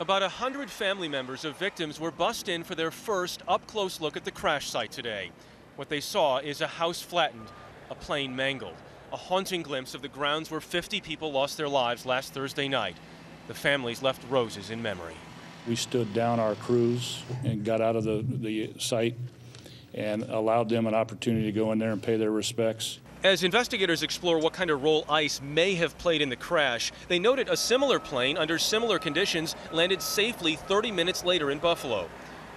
About 100 family members of victims were bussed in for their first up-close look at the crash site today. What they saw is a house flattened, a plane mangled, a haunting glimpse of the grounds where 50 people lost their lives last Thursday night. The families left roses in memory. We stood down our crews and got out of the site and allowed them an opportunity to go in there and pay their respects. As investigators explore what kind of role ice may have played in the crash, they noted a similar plane under similar conditions landed safely 30 minutes later in Buffalo.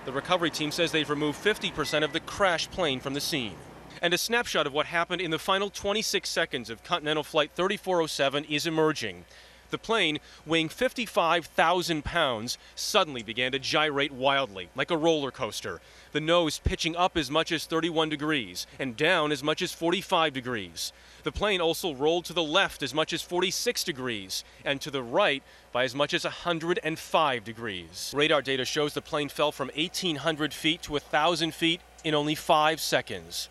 The recovery team says they've removed 50% of the crash plane from the scene. And a snapshot of what happened in the final 26 seconds of Continental Flight 3407 is emerging. The plane, weighing 55,000 pounds, suddenly began to gyrate wildly, like a roller coaster. The nose pitching up as much as 31 degrees and down as much as 45 degrees. The plane also rolled to the left as much as 46 degrees and to the right by as much as 105 degrees. Radar data shows the plane fell from 1,800 feet to 1,000 feet in only 5 seconds.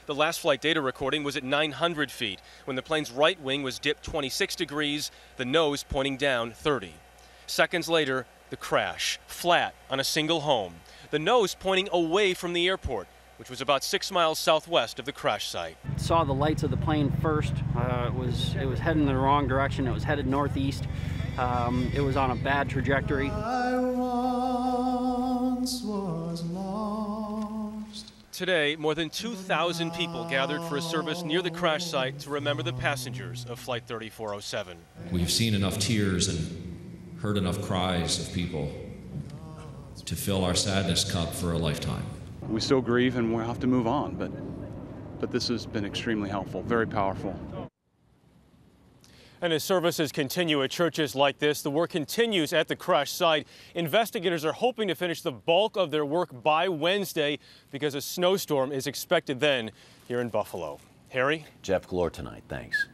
The last flight data recording was at 900 feet, when the plane's right wing was dipped 26 degrees, the nose pointing down 30. Seconds later, the crash, flat on a single home, the nose pointing away from the airport, which was about 6 miles southwest of the crash site. Saw the lights of the plane first. It was heading in the wrong direction. It was headed northeast. It was on a bad trajectory. I once was lost. Today, more than 2,000 people gathered for a service near the crash site to remember the passengers of Flight 3407. We've seen enough tears and heard enough cries of people to fill our sadness cup for a lifetime. We still grieve and we'll have to move on, but this has been extremely helpful, very powerful. And as services continue at churches like this, the work continues at the crash site. Investigators are hoping to finish the bulk of their work by Wednesday because a snowstorm is expected then here in Buffalo. Harry? Jeff Glor tonight, thanks.